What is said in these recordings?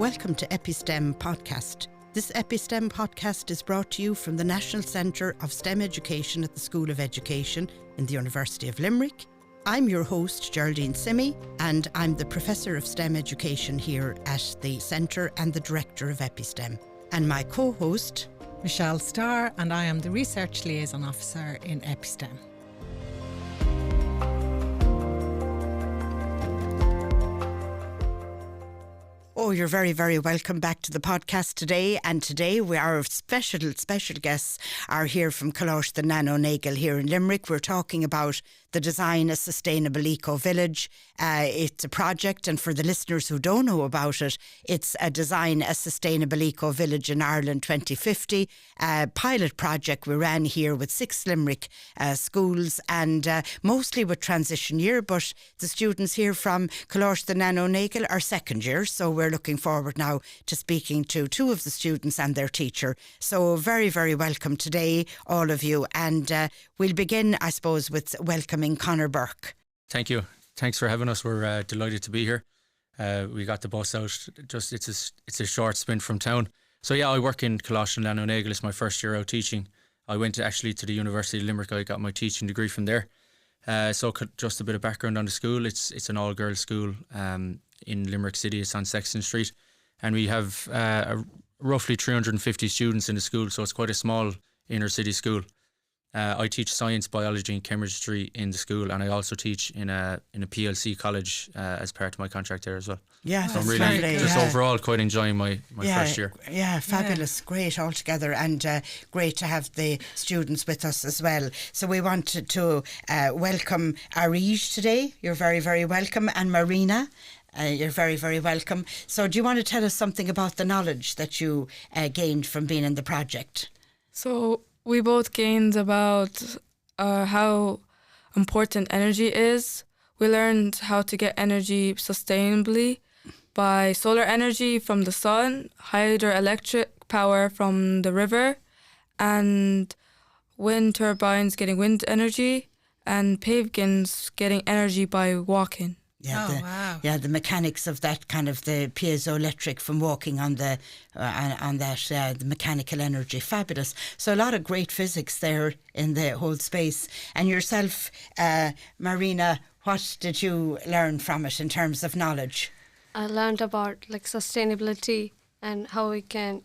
Welcome to EpiSTEM podcast. This EpiSTEM podcast is brought to you from the National Centre of STEM Education at the School of Education in the University of Limerick. I'm your host, Geraldine Simmie, and I'm the Professor of STEM Education here at the Centre and the Director of EpiSTEM. And my co-host, Michelle Starr, and I am the Research Liaison Officer in EpiSTEM. Oh, you're very, very welcome back to the podcast today. And today our special guests are here from Coláiste Nano Nagle here in Limerick. We're talking about the Design a Sustainable Eco-Village. It's a project, and for the listeners who don't know about it, it's a Design a Sustainable Eco-Village in Ireland 2050 pilot project we ran here with 6 Limerick schools, and mostly with transition year, but the students here from Coláiste Nano Nagle are second year, so we're looking forward now to speaking to 2 of the students and their teacher. So very, very welcome today, all of you, and we'll begin, I suppose, with welcoming Conor Bourke. Thank you. Thanks for having us. We're delighted to be here. We got the bus out. It's a short sprint from town. So yeah, I work in Coláiste Nano Nagle. It's my first year out teaching. I went actually to the University of Limerick. I got my teaching degree from there. So just a bit of background on the school. It's an all-girls school in Limerick City. It's on Sexton Street, and we have roughly 350 students in the school. So it's quite a small inner city school. I teach science, biology and chemistry in the school, and I also teach in a PLC college as part of my contract there as well. Yeah, so that's I'm really lovely, just overall quite enjoying my first year. Yeah, fabulous, great altogether, and great to have the students with us as well. So we wanted to welcome Areej today. You're very, very welcome, and Marina. You're very, very welcome. So do you want to tell us something about the knowledge that you gained from being in the project? So we both gained about how important energy is. We learned how to get energy sustainably by solar energy from the sun, hydroelectric power from the river, and wind turbines getting wind energy, and pavements getting energy by walking. Yeah, wow. Yeah, the mechanics of that kind of the piezoelectric from walking on the the mechanical energy, fabulous. So a lot of great physics there in the whole space. And yourself, Marina, what did you learn from it in terms of knowledge? I learned about sustainability and how we can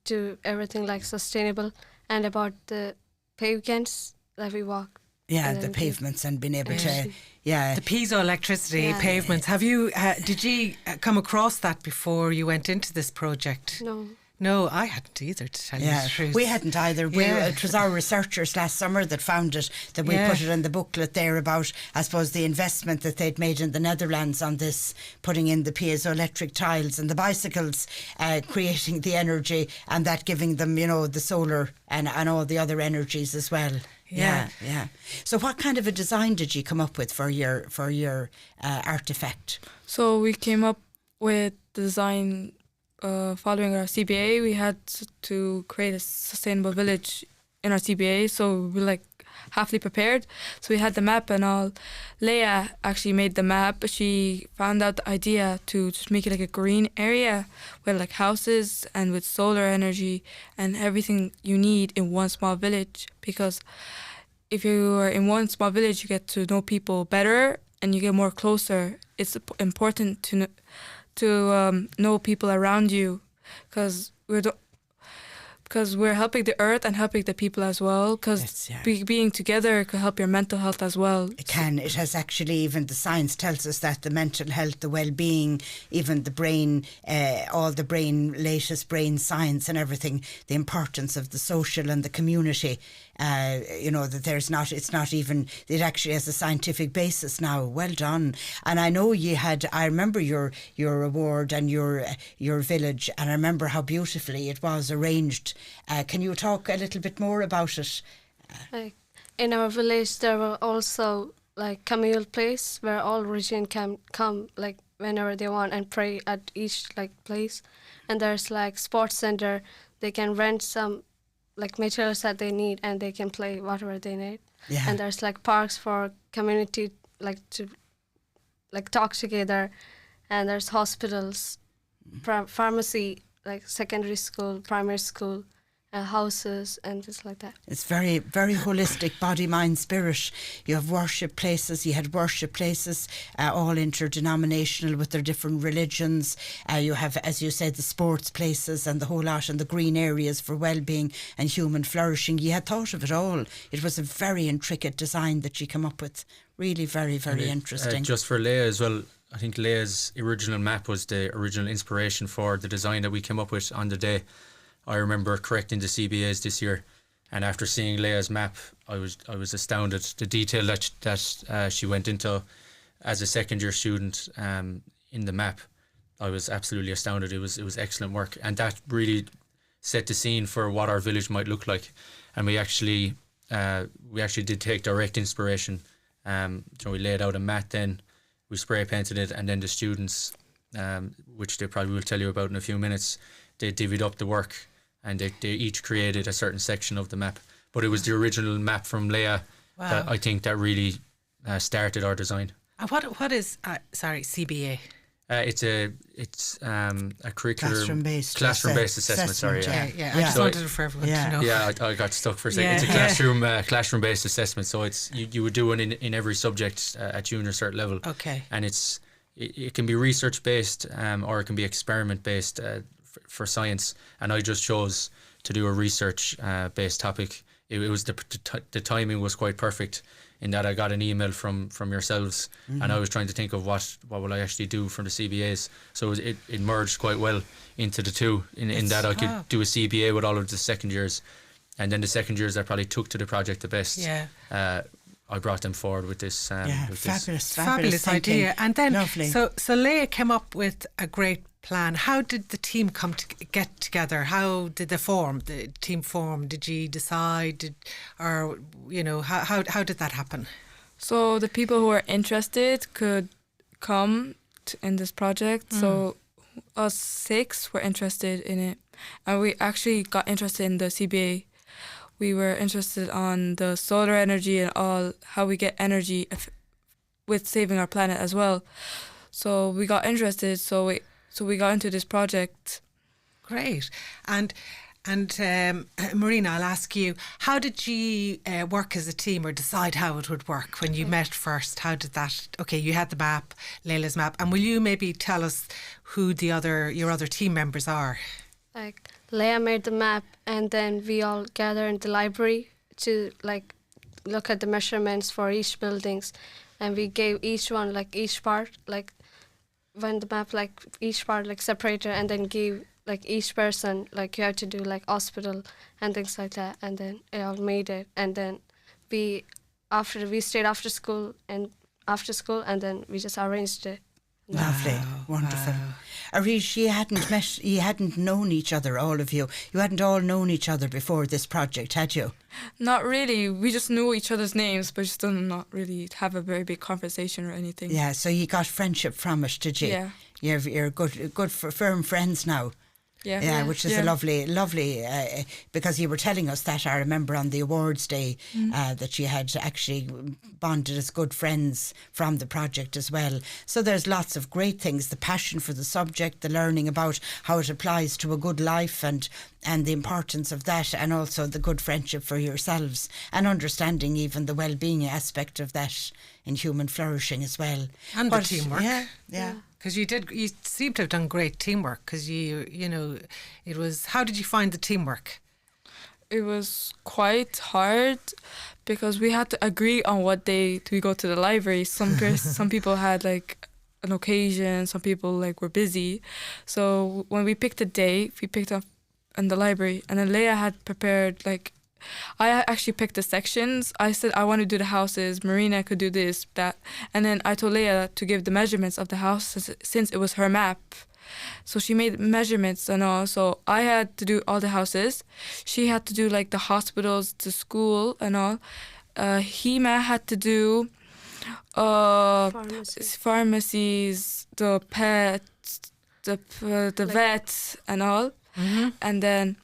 do everything sustainable, and about the pavements that we walk. Yeah, the pavements and being able to, The piezoelectricity pavements. Have you? Did you come across that before you went into this project? No, I hadn't either, to tell you the truth. We hadn't either. It was our researchers last summer that found it, that we put it in the booklet there about, I suppose, the investment that they'd made in the Netherlands on this, putting in the piezoelectric tiles and the bicycles, creating the energy, and that giving them, the solar and all the other energies as well. Yeah. So what kind of a design did you come up with for your artefact? So we came up with the design following our CBA. We had to create a sustainable village in our CBA, so we were halfly prepared. So we had the map and all. Leah actually made the map. She found out the idea to just make it a green area with houses and with solar energy and everything you need in one small village. Because if you are in one small village, you get to know people better and you get more closer. It's important to know people around you, because we're helping the earth and helping the people as well, because being together can help your mental health as well. It can. It has actually, even the science tells us that the mental health, the well-being, even the brain, all the latest brain science and everything, the importance of the social and the community, that it's not even, it actually has a scientific basis now. Well done. And I know I remember your award and your village, and I remember how beautifully it was arranged. Can you talk a little bit more about it? In our village, there were also communal place where all religion can come whenever they want and pray at each place. And there's sports center. They can rent some materials that they need, and they can play whatever they need. Yeah. And there's parks for community to talk together, and there's hospitals pharmacy, like secondary school, primary school, houses and things like that. It's very, very holistic, body, mind, spirit. You have worship places, you had worship places, all interdenominational with their different religions. You have, as you said, the sports places and the whole lot, and the green areas for well-being and human flourishing. You had thought of it all. It was a very intricate design that you came up with. Really very, very interesting. Just for Leah as well, I think Leah's original map was the original inspiration for the design that we came up with on the day. I remember correcting the CBAs this year, and after seeing Leah's map, I was astounded. The detail that she went into as a second year student in the map, I was absolutely astounded. It was excellent work, and that really set the scene for what our village might look like. And we actually did take direct inspiration. We laid out a mat, then we spray painted it, and then the students, which they probably will tell you about in a few minutes, they divvied up the work. And they each created a certain section of the map. But it was the original map from Leah that I think that really started our design. What is CBA? It's a curricular classroom-based assessment. Sorry, yeah. I just wanted for everyone to know. Yeah, I got stuck for a second. It's a classroom-based assessment. So it's you would do it in every subject at junior cert level. Okay. And it can be research-based or it can be experiment-based. For science, and I just chose to do a research based topic. It was the timing was quite perfect in that I got an email from yourselves, and I was trying to think of what will I actually do from the CBAs. So it merged quite well into the two in that I could do a CBA with all of the second years, and then the second years I probably took to the project the best. I brought them forward with this. Fabulous idea. And then lovely. So Leah came up with a great plan. How did the team come to get together? How did they form? The team form? Did you decide, how did that happen? So the people who were interested could come in this project. So us 6 were interested in it, and we actually got interested in the CBA. We were interested on the solar energy and how we get energy with saving our planet as well. So we got interested. So we got into this project. Great. And Marina, I'll ask you, how did you work as a team or decide how it would work when you met first? How did that... Okay, you had the map, Leila's map. And will you maybe tell us who your other team members are? Like, Leah made the map, and then we all gather in the library to look at the measurements for each buildings, and we gave each one each part when the map each part separated, and then gave each person you have to do hospital and things like that, and then it all made it, and then we stayed after school, and then we just arranged it. Lovely, wonderful. Areej, you hadn't known each other, all of you. You hadn't all known each other before this project, had you? Not really. We just knew each other's names, but just did not really have a very big conversation or anything. Yeah, so you got friendship from it, did you? Yeah. You're good firm friends now. Yeah, which is a lovely, because you were telling us that, I remember on the awards day, that you had actually bonded as good friends from the project as well. So there's lots of great things, the passion for the subject, the learning about how it applies to a good life and the importance of that, and also the good friendship for yourselves, and understanding even the well-being aspect of that in human flourishing as well. And the teamwork. Yeah. Because you seem to have done great teamwork, because it was, how did you find the teamwork? It was quite hard because we had to agree on what day we go to the library. Some people had an occasion, some people were busy. So when we picked a day, we picked up in the library, and then Leah had prepared I actually picked the sections. I said I want to do the houses, Marina could do this, that, and then I told Leah to give the measurements of the house since it was her map. So she made measurements and all. So I had to do all the houses. She had to do the hospitals, the school and all. Hema had to do pharmacies, the pets, the vets and all. Mm-hmm. And then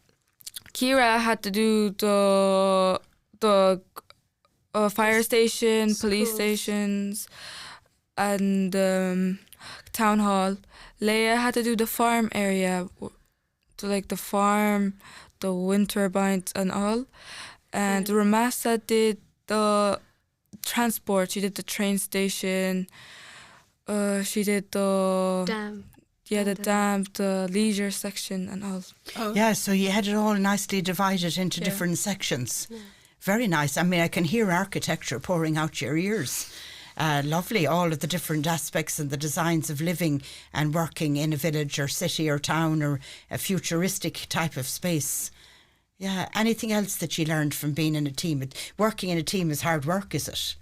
Kira had to do the fire station, police stations, and town hall. Leia had to do the farm area, to like the farm, the wind turbines and all. And Ramasa did the transport. She did the train station. She did the Damn. yeah, the dam, the leisure section and all. Yeah, so you had it all nicely divided into different sections. Very nice. I mean, I can hear architecture pouring out your ears. Lovely, all of the different aspects and the designs of living and working in a village or city or town or a futuristic type of space. Yeah, anything else that you learned from being in a team? Working in a team is hard work, is it?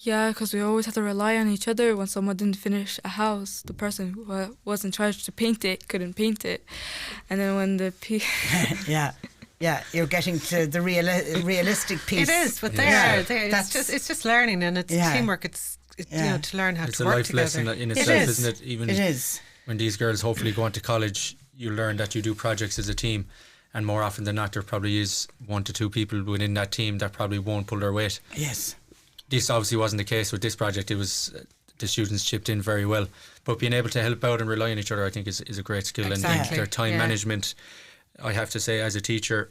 Yeah, because we always had to rely on each other. When someone didn't finish a house, the person who was in charge to paint it couldn't paint it. And then when the Yeah, you're getting to the realistic piece. It is, but it's just learning, and it's teamwork. It's you know, to learn how it's to a work life together. lesson in itself, isn't it? Even it is. When these girls hopefully go on to college, you learn that you do projects as a team, and more often than not, there probably is 1 to 2 people within that team that probably won't pull their weight. Yes. This obviously wasn't the case with this project. It was the students chipped in very well, but being able to help out and rely on each other, I think, is a great skill. Exactly. And their time management, I have to say, as a teacher,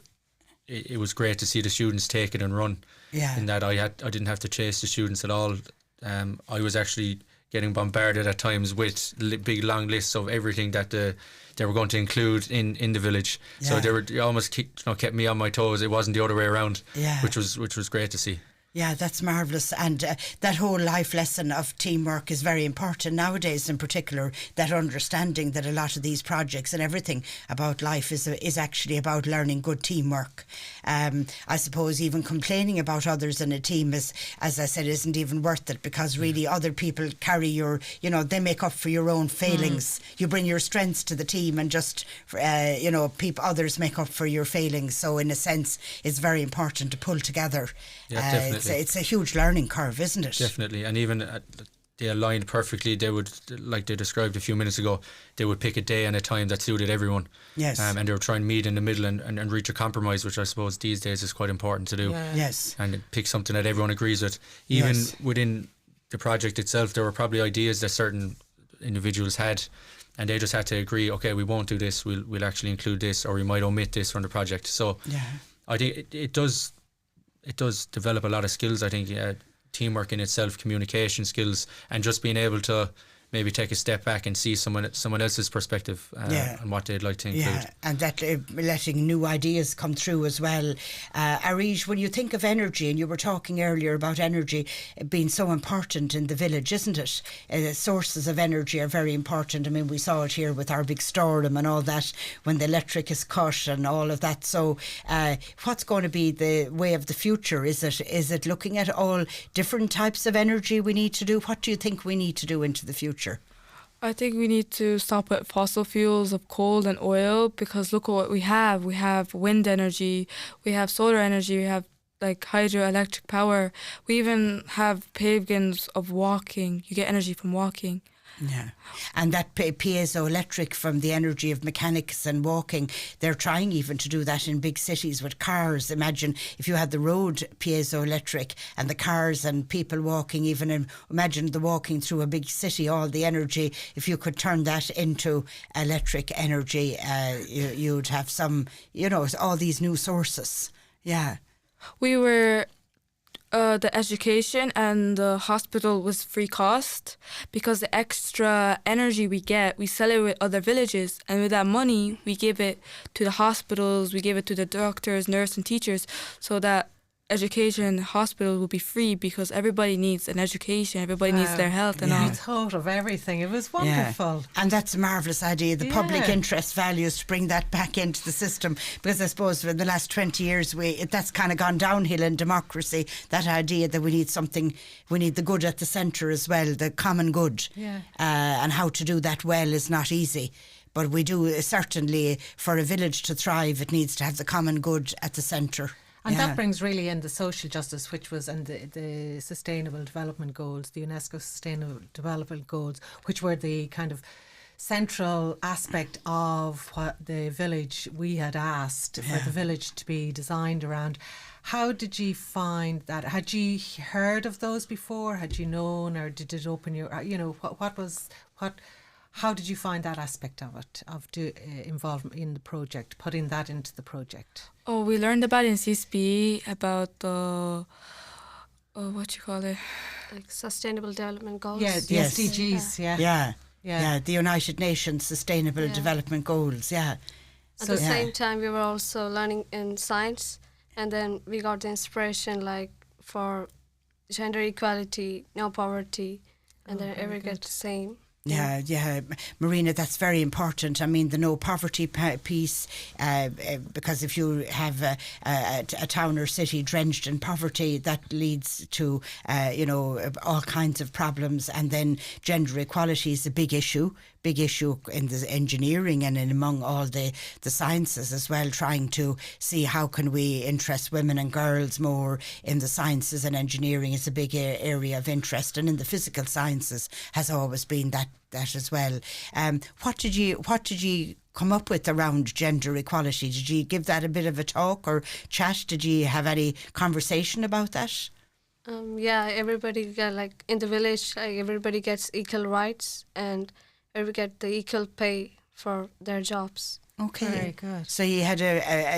it was great to see the students take it and run. Yeah. In that I didn't have to chase the students at all. I was actually getting bombarded at times with big long lists of everything that they were going to include in the village. So they almost kept me on my toes. It wasn't the other way around. Yeah. Which was great to see. Yeah, that's marvellous. And that whole life lesson of teamwork is very important nowadays, in particular, that understanding that a lot of these projects and everything about life is actually about learning good teamwork. I suppose even complaining about others in a team is, as I said, isn't even worth it, because really other people carry your, they make up for your own failings. You bring your strengths to the team, and just, others make up for your failings. So in a sense, it's very important to pull together. Yeah, definitely. It's a huge learning curve, isn't it? Definitely. And even they aligned perfectly. They would, like they described a few minutes ago, they would pick a day and a time that suited everyone. Yes. And they were trying to meet in the middle and reach a compromise, which I suppose these days is quite important to do. Yeah. Yes. And pick something that everyone agrees with. Even within the project itself, there were probably ideas that certain individuals had, and they just had to agree, okay, we won't do this, we'll actually include this, or we might omit this from the project. So I think it does develop a lot of skills, I think, teamwork in itself, communication skills, and just being able to maybe take a step back and see someone else's perspective and what they'd like to include. Yeah, and that letting new ideas come through as well. Areej, when you think of energy, and you were talking earlier about energy being so important in the village, isn't it? Sources of energy are very important. I mean, we saw it here with our big storm and all that, when the electric is cut and all of that. So what's going to be the way of the future? Is it looking at all different types of energy we need to do? What do you think we need to do into the future? I think we need to stop with fossil fuels of coal and oil, because look at what we have. We have wind energy, we have solar energy, we have like hydroelectric power. We even have pavements of walking. You get energy from walking. Yeah, and that piezoelectric from the energy of mechanics and walking, they're trying even to do that in big cities with cars. Imagine if you had the road piezoelectric and the cars and people walking, imagine the walking through a big city, all the energy. If you could turn that into electric energy, you'd have some, all these new sources. Yeah. We were... the education and the hospital was free cost, because the extra energy we get, we sell it with other villages, and with that money we give it to the hospitals, we give it to the doctors, nurses and teachers, so that education hospital will be free, because everybody needs an education, everybody needs their health and all. You thought of everything. It was wonderful. Yeah. And that's a marvellous idea, the public interest values, to bring that back into the system, because I suppose for the last 20 years that's kind of gone downhill in democracy, that idea that we need the good at the centre as well, the common good. Yeah. And how to do that well is not easy. But we do, certainly, for a village to thrive, it needs to have the common good at the centre. And that brings really in the social justice, which was, and the Sustainable Development Goals, the UNESCO Sustainable Development Goals, which were the kind of central aspect of what the village, we had asked for the village to be designed around. how did you find that? Had you heard of those before? Had you known, or did it open your, how did you find that aspect of it, of involvement in the project, putting that into the project? Oh, we learned about in CSP about the, what you call it? Like Sustainable Development Goals. Yeah, the Yes. SDGs, Yeah, the United Nations Sustainable Development Goals, yeah. At the same time, we were also learning in science, and then we got the inspiration like for gender equality, no poverty, and then everyone gets the same. Yeah, Marina, that's very important. I mean, the no poverty piece, because if you have a town or city drenched in poverty, that leads to, all kinds of problems. And then gender equality is a big issue in the engineering and among all the sciences as well, trying to see how can we interest women and girls more in the sciences, and engineering is a big area of interest, and in the physical sciences has always been that as well. What did you come up with around gender equality? Did you give that a bit of a talk or chat? Did you have any conversation about that? Everybody got, like in the village, like everybody gets equal rights, and everybody get the equal pay for their jobs. Okay, very good. So you had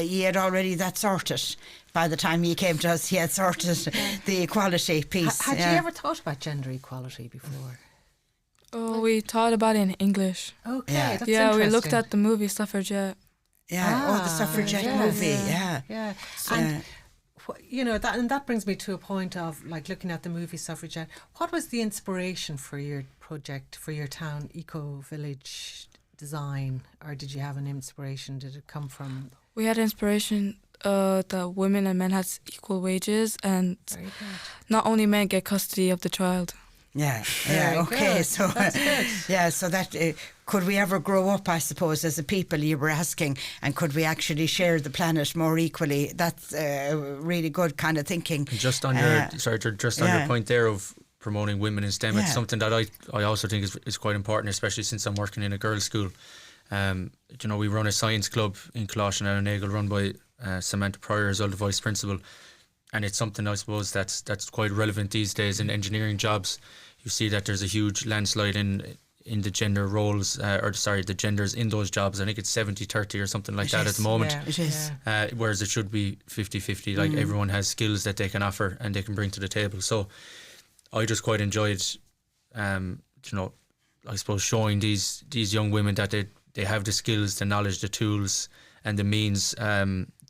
you had already that sorted by the time you came to us. You had sorted the equality piece. Had you ever thought about gender equality before? Oh, we thought about it in English. Okay, that's we looked interesting. at the movie Suffragette. Yeah, the suffragette movie. Yeah. So, and that brings me to a point of like looking at the movie Suffragette. What was the inspiration for your project, for your town eco village design, or did you have an inspiration? Did it come from? We had inspiration that women and men had equal wages, and not only men get custody of the child. Yeah. Okay. Good. So that's good. yeah. So that could we ever grow up? I suppose as a people, you were asking, and could we actually share the planet more equally? That's really good kind of thinking. And just on your point there of promoting women in STEM, it's something that I also think is quite important, especially since I'm working in a girls' school. We run a science club in Coláiste Nano Nagle run by Samantha Pryor as well, the vice principal. And it's something, I suppose, that's quite relevant these days in engineering jobs. You see that there's a huge landslide in the gender roles, the genders in those jobs. I think it's 70-30 or something like that at the moment. Yeah, it is. Whereas it should be 50-50. Like everyone has skills that they can offer and they can bring to the table. So I just quite enjoyed, I suppose, showing these young women that they have the skills, the knowledge, the tools and the means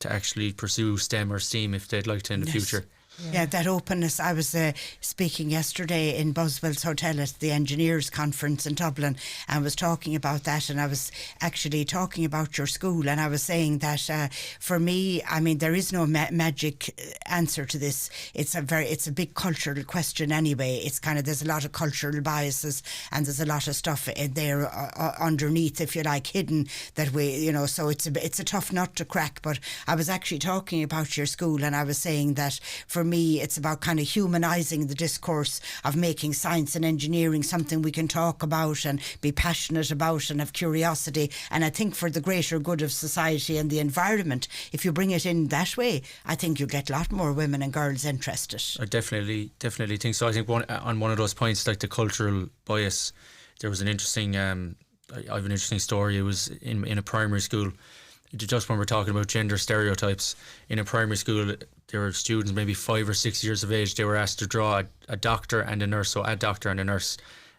to actually pursue STEM or STEAM if they'd like to in the future. Yeah, that openness. I was speaking yesterday in Buswell's Hotel at the Engineers Conference in Dublin, and was talking about that, and I was actually talking about your school, and I was saying that for me, I mean, there is no magic answer to this. It's a big cultural question anyway. It's kind of, there's a lot of cultural biases, and there's a lot of stuff in there underneath, if you like, hidden that we, so it's a tough nut to crack. But I was actually talking about your school, and I was saying that for me, it's about kind of humanising the discourse of making science and engineering something we can talk about and be passionate about and have curiosity. And I think for the greater good of society and the environment, if you bring it in that way, I think you'll get a lot more women and girls interested. I definitely think so. I think on one of those points, like the cultural bias, there was an interesting, I have an interesting story. It was in a primary school. Just when we're talking about gender stereotypes, in a primary school, there were students maybe 5 or 6 years of age. They were asked to draw a doctor and a nurse, so a doctor and a nurse,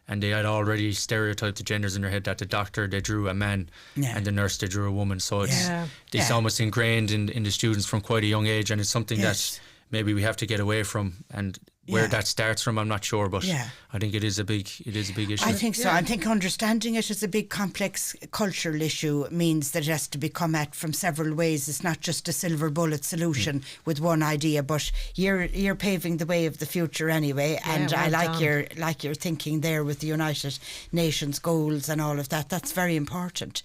and they had already stereotyped the genders in their head, that the doctor, they drew a man, and the nurse, they drew a woman. So it's almost ingrained in the students from quite a young age, and it's something that maybe we have to get away from. And where that starts from, I'm not sure, but I think it is a big issue. I think so. I think understanding it as a big complex cultural issue means that it has to be come at from several ways. It's not just a silver bullet solution with one idea, but you're paving the way of the future anyway. And I like your thinking there with the United Nations goals and all of that. That's very important.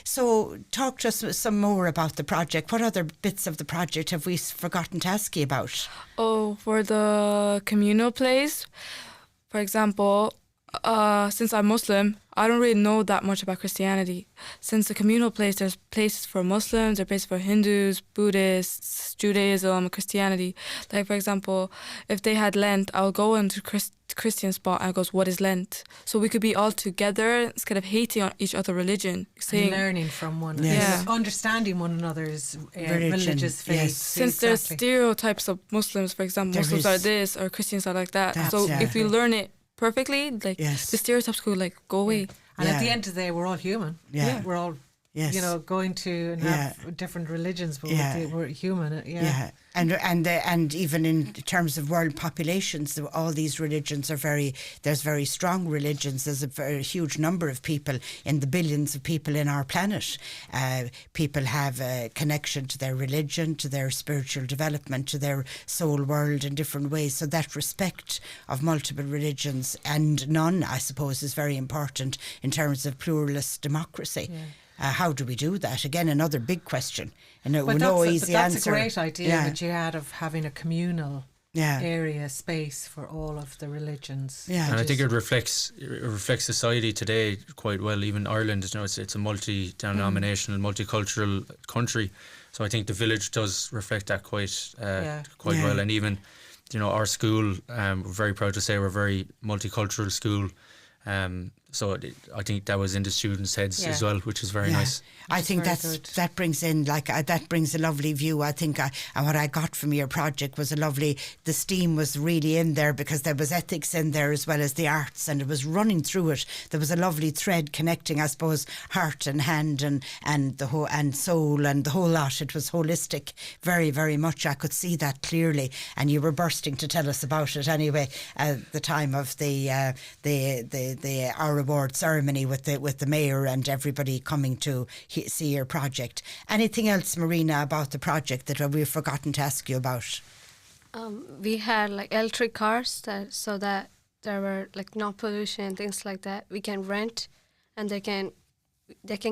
So talk to us some more about the project. What other bits of the project have we forgotten to ask you about? Oh, for the communal plays, for example, since I'm Muslim, I don't really know that much about Christianity. Since the communal place, there's places for Muslims, there's places for Hindus, Buddhists, Judaism, Christianity. Like, for example, if they had Lent, I'll go into Christian spot and goes, what is Lent? So we could be all together instead of hating on each other religion. Saying, and learning from one Yes. another, Yeah. understanding one another's Religion, religious faith. yes. Since there's stereotypes of Muslims, for example, There Muslims is. are this or Christians are like that. That's So it. if we learn it perfectly, like Yes. the stereotypes could like go away. And at the Yeah. end of the day, we're all human. Yeah. We're all, Yes. you know, going to and have different religions, but Yeah. we're human. Yeah. Yeah, and even in terms of world populations, all these religions are there's very strong religions. There's a very huge number of people in the billions of people in our planet. People have a connection to their religion, to their spiritual development, to their soul world in different ways. So that respect of multiple religions and none, I suppose, is very important in terms of pluralist democracy. Yeah. How do we do that? Again, another big question. And But no that's, easy that's answer. a great idea Yeah. that you had of having a communal Yeah. area, space for all of the religions. Yeah. And I think it reflects society today quite well. Even Ireland, you know, it's a multi-denominational, multicultural country. So I think the village does reflect that quite Yeah. well. And even, you know, our school, we're very proud to say we're a very multicultural school. So I think that was in the students' heads as well, which is very nice. I think that brings in that brings a lovely view. I think and what I got from your project was the STEAM was really in there because there was ethics in there as well as the arts, and it was running through it. There was a lovely thread connecting, I suppose, heart and hand and the whole and soul and the whole lot. It was holistic, very, very much. I could see that clearly, and you were bursting to tell us about it anyway at the time of our award ceremony with the mayor and everybody coming to see your project. Anything else, Marina, about the project that we've forgotten to ask you about? We had like electric cars so that there were like no pollution and things like that. We can rent, and they can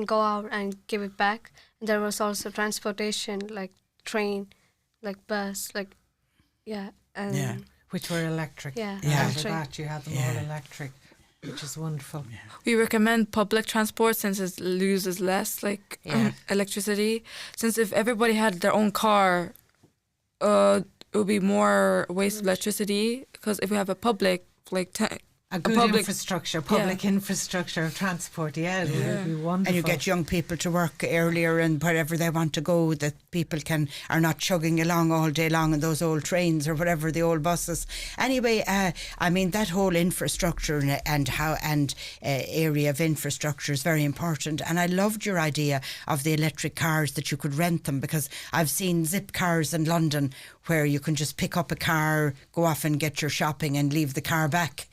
go out and give it back. And there was also transportation, like train, like bus, like which were electric. Yeah. After that, you had them all electric, which is wonderful. We recommend public transport since it loses less electricity. Since if everybody had their own car, it would be more waste of electricity. Because if we have a public, A good infrastructure, public infrastructure of transport, it would be wonderful. And you get young people to work earlier and wherever they want to go, that people are not chugging along all day long in those old trains or whatever, the old buses. Anyway, I mean, that whole infrastructure and area of infrastructure is very important. And I loved your idea of the electric cars, that you could rent them, because I've seen zip cars in London where you can just pick up a car, go off and get your shopping and leave the car back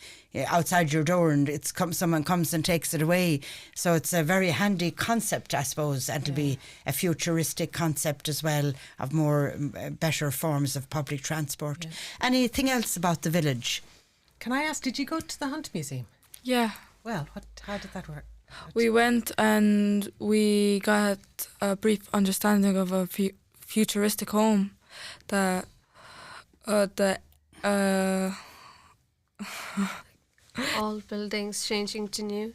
outside your door, and someone comes and takes it away. So it's a very handy concept, I suppose, and it'll be a futuristic concept as well of better forms of public transport. Yeah. Anything else about the village? Can I ask, did you go to the Hunt Museum? Yeah. Well, how did that work? We went and we got a brief understanding of a futuristic home that all buildings changing to new.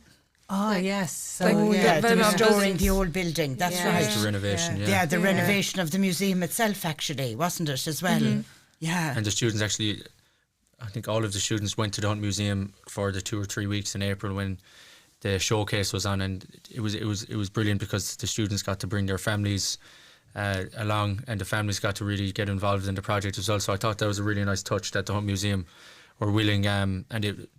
Oh, yes. So, they were restoring the old building. That's right. The renovation, the renovation of the museum itself, actually, wasn't it, as well? Mm-hmm. Yeah. And the students actually, I think all of the students went to the Hunt Museum for the 2 or 3 weeks in April when the showcase was on, and it was brilliant because the students got to bring their families along, and the families got to really get involved in the project as well. So I thought that was a really nice touch that the Hunt Museum were willing, and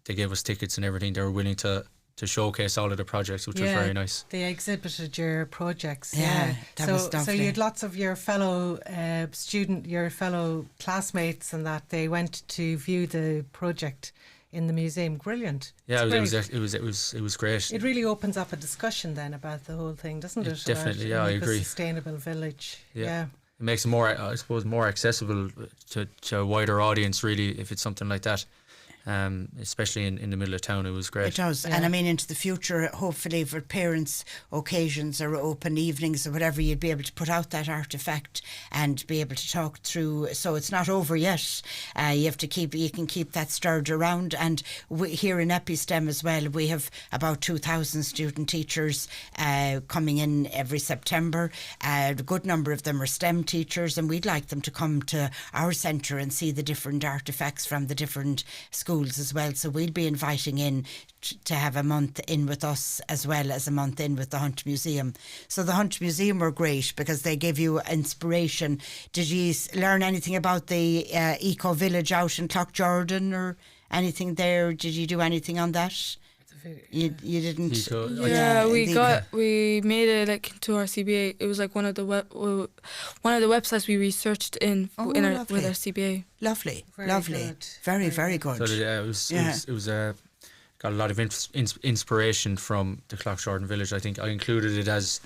they gave us tickets and everything. They were willing to showcase all of the projects, which was very nice. They exhibited your projects. That was lovely. So you had lots of your fellow your fellow classmates, and that they went to view the project in the museum. Brilliant. Yeah, it was great. It really opens up a discussion then about the whole thing, doesn't it? Definitely, about, I agree. A sustainable village. Yeah. It makes it more, I suppose, more accessible to a wider audience, really, if it's something like that. especially in the middle of town. It was great. It does. And I mean, into the future, hopefully for parents' occasions or open evenings or whatever, you'd be able to put out that artefact and be able to talk through. So it's not over yet. You can keep that stirred around. And here in EPI-STEM as well, we have about 2,000 student teachers coming in every September. A good number of them are STEM teachers, and we'd like them to come to our centre and see the different artefacts from the different schools as well. So we'll be inviting in to have a month in with us as well as a month in with the Hunt Museum. So the Hunt Museum were great because they give you inspiration. Did you learn anything about the eco village out in Cloughjordan or anything there? Did you do anything on that? You didn't. We made it like into our CBA. It was like one of the websites we researched with our CBA. Lovely, Very lovely, good. very good. So it was got a lot of inspiration from the Cloughjordan village. I think I included it as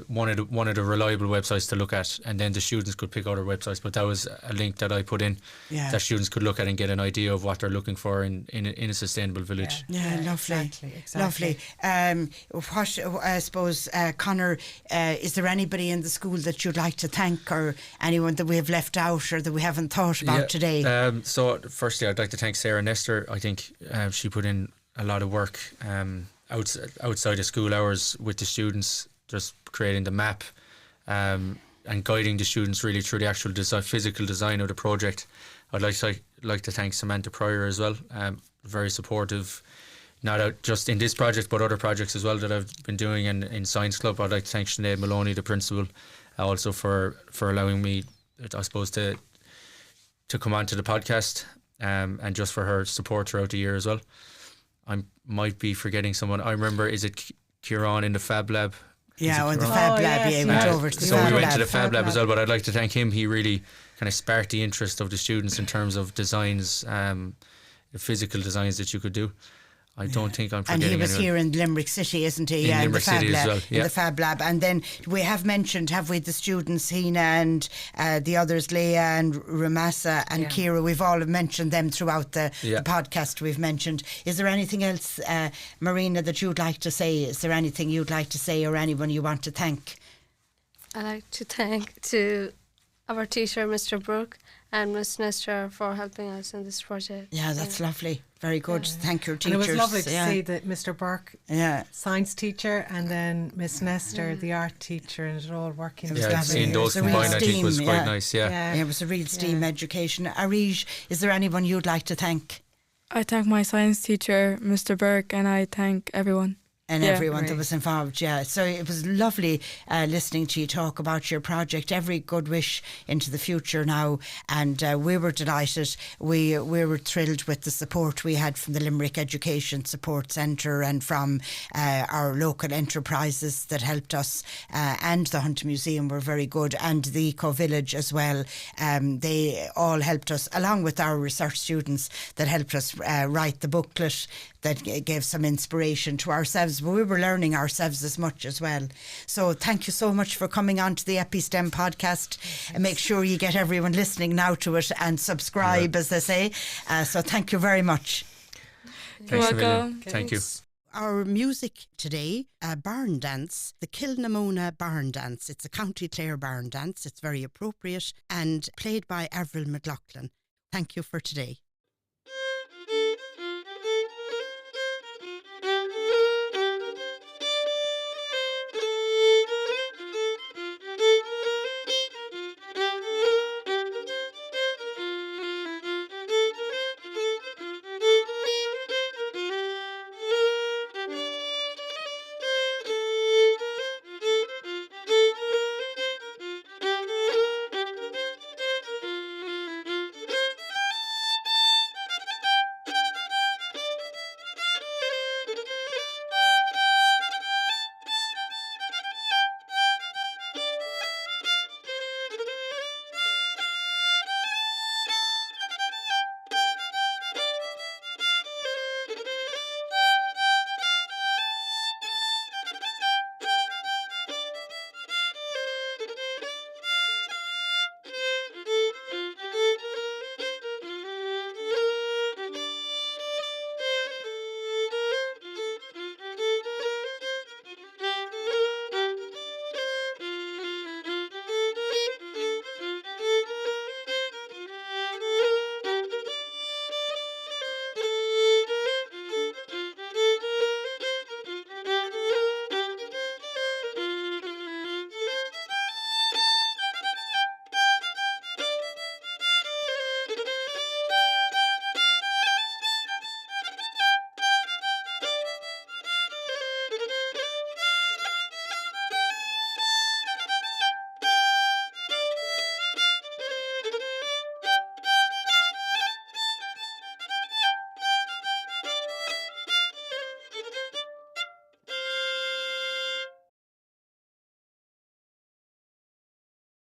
one of the reliable websites to look at, and then the students could pick other websites. But that was a link that I put in that students could look at and get an idea of what they're looking for in a sustainable village. Yeah, lovely, exactly. lovely. What I suppose, Conor, is there anybody in the school that you'd like to thank, or anyone that we have left out or that we haven't thought about today? So firstly, I'd like to thank Sarah Nestor. I think she put in a lot of work outside of school hours with the students, just creating the map and guiding the students really through the actual physical design of the project. I'd like to thank Samantha Pryor as well, very supportive, not just in this project but other projects as well that I've been doing in Science Club. I'd like to thank Sinead Maloney, the principal, also for allowing me, I suppose, to come onto the podcast, and just for her support throughout the year as well. I might be forgetting someone. I remember, is it Kieran in the Fab Lab? Yeah, the Fab Lab. We went over to the so Fab we went Lab. to the Fab Lab as well, but I'd like to thank him. He really kind of sparked the interest of the students in terms of designs, the physical designs that you could do. I don't think I'm forgetting anyone. And he was here in Limerick City, isn't he? In Limerick City as well, in the Fab Lab. And then we have mentioned, have we, the students, Hina and the others, Leah and Ramasa and Kira. We've all mentioned them throughout the podcast we've mentioned. Is there anything else, Marina, that you'd like to say? Is there anything you'd like to say, or anyone you want to thank? I'd like to thank to our teacher, Mr. Bourke, and Miss Nestor for helping us in this project. Yeah, that's lovely. Very good. Thank your teachers. And it was lovely to see that Mr. Bourke, science teacher, and then Miss Nestor, the art teacher, and it all working together. Seeing those combined, I think, was quite nice. Yeah, it was a real STEAM education. Areej, is there anyone you'd like to thank? I thank my science teacher, Mr. Bourke, and I thank everyone. And everyone that was involved, So it was lovely listening to you talk about your project. Every good wish into the future now. And we were delighted. We were thrilled with the support we had from the Limerick Education Support Centre and from our local enterprises that helped us. And the Hunt Museum were very good. And the Eco Village as well. They all helped us, along with our research students that helped us write the booklet that gave some inspiration to ourselves, but we were learning ourselves as much as well. So thank you so much for coming on to the EPI-STEM podcast, and make sure you get everyone listening now to it and subscribe, as they say. So thank you very much. You're welcome. Thank you. Our music today, barn dance, the Kilnamona barn dance. It's a County Clare barn dance. It's very appropriate and played by Avril McLaughlin. Thank you for today.